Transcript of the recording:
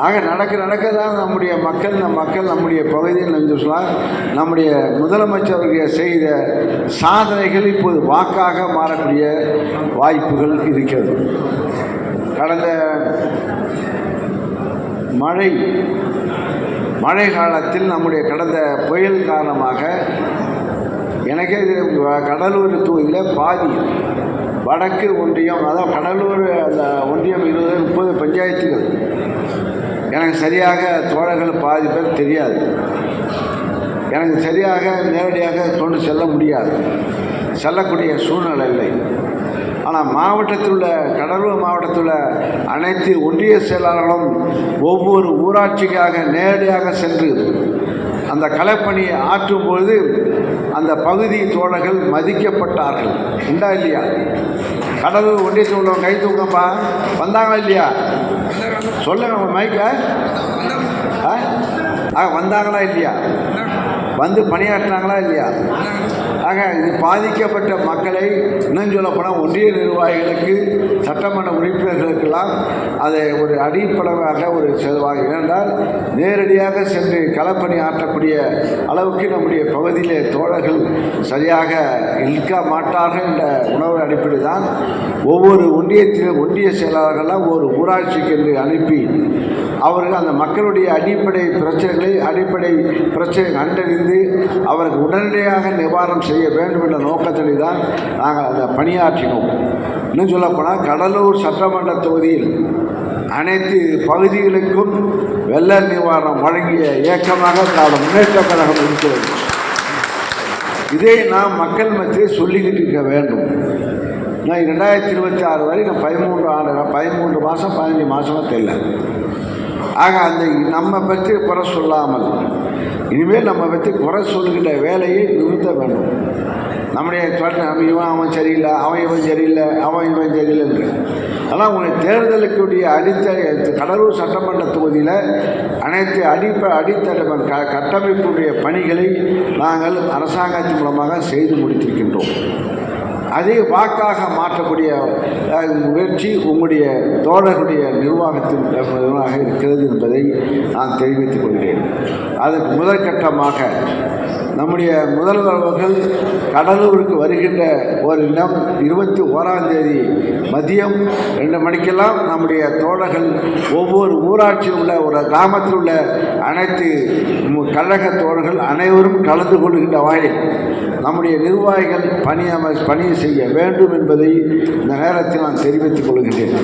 ஆக நடக்க தான் நம்முடைய மக்கள் நம்முடைய பகுதியில் என்று சொன்னால் நம்முடைய முதலமைச்சர்கள் செய்த சாதனைகள் இப்போது வாக்காக மாறக்கூடிய வாய்ப்புகள் இருக்கிறது. கடந்த மழை காலத்தில் நம்முடைய கடந்த புயல் காரணமாக எனக்கே இது கடலூர் தொகுதியில் பாதி வடக்கு ஒன்றியம், அதாவது கடலூர் அந்த ஒன்றியம் 20-30 பஞ்சாயத்துகள் எனக்கு சரியாக தோழர்கள் பாதி பேர் தெரியாது. எனக்கு சரியாக நேரடியாக கொண்டு செல்ல முடியாது, செல்லக்கூடிய சூழ்நிலை இல்லை. ஆனால் மாவட்டத்தில் உள்ள கடலூர் மாவட்டத்தில் உள்ள அனைத்து ஒன்றிய செயலாளர்களும் ஒவ்வொரு ஊராட்சிக்காக நேரடியாக சென்று அந்த களப்பணியை ஆற்றும்பொழுது அந்த பகுதி தோழர்கள் மதிக்கப்பட்டார்கள். உண்டா இல்லையா? கடலூர் ஒன்றியத்தில் உள்ளவங்க கை தூங்கப்பா, வந்தாங்களா இல்லையா? சொல்லுங்க மைக்க. வந்தாங்களா இல்லையா? வந்து பணியாற்றினாங்களா இல்லையா? ஆக இது பாதிக்கப்பட்ட மக்களை இன்னும் சொல்லப்போனால் ஒன்றிய நிர்வாகிகளுக்கு, சட்டமன்ற உறுப்பினர்களுக்கெல்லாம் அதை ஒரு அடிப்படையாக ஒரு செலவாக, ஏனென்றால் நேரடியாக சென்று களப்பணி ஆற்றக்கூடிய அளவுக்கு நம்முடைய பகுதியிலே தோழர்கள் சரியாக இருக்க மாட்டார்கள் என்ற உணர்வு அடிப்படை தான் ஒவ்வொரு ஒன்றியத்திலும் ஒன்றிய செயலாளர்கள்லாம் ஒரு ஊராட்சிக்கு என்று அனுப்பி அவர்கள் அந்த மக்களுடைய அடிப்படை பிரச்சனை கண்டறிந்து அவருக்கு உடனடியாக நிவாரணம் செய்ய வேண்டும் என்ற நோக்கத்தில் தான் நாங்கள் அதை பணியாற்றினோம். இன்னும் சொல்லப்போனால் கடலூர் சட்டமன்ற தொகுதியில் அனைத்து பகுதிகளுக்கும் வெள்ள நிவாரணம் வழங்கிய இயக்கமாக திராவிட முன்னேற்ற கழகம் இருக்கிறது. இதை நாம் மக்கள் மத்தியில் சொல்லிக்கிட்டு இருக்க வேண்டும். நான் 2026 வரை நான் 13 மாதம் 15 மாதமாக தெரியல. ஆக அந்த நம்ம பற்றி குறை சொல்லாமல் இனிமேல் நம்ம பற்றி குறை சொல்லுகின்ற வேலையை நிறுத்த வேண்டும். நம்முடைய இவன் அவன் சரியில்லை, இவன் சரியில்லை என்று. ஆனால் உங்களுடைய தேர்தலுக்குரிய கடலூர் சட்டமன்ற தொகுதியில் அனைத்து அடித்தள கட்டமைப்புடைய பணிகளை நாங்கள் அரசாங்கத்தின் மூலமாக செய்து முடித்திருக்கின்றோம். அதை வாக்காக மாற்றக்கூடிய முயற்சி உங்களுடைய தோழர்களுடைய நிர்வாகத்தின் இருக்கிறது என்பதை நான் தெரிவித்துக் கொள்கிறேன். அதற்கு முதற்கட்டமாக நம்முடைய முதல்வர் அவர்கள் கடலூருக்கு வருகின்ற ஒரு தினம் 21ஆம் தேதி மதியம் 2 மணிக்கெல்லாம் நம்முடைய தோழர்கள் ஒவ்வொரு ஊராட்சியில் உள்ள ஒரு கிராமத்தில் உள்ள அனைத்து கழக தோழர்கள் அனைவரும் கலந்து கொள்கின்ற வகையில் நம்முடைய நிர்வாகிகள் பணி செய்ய வேண்டும் என்பதை இந்த நேரத்தில் நான் தெரிவித்துக் கொள்கின்றேன்.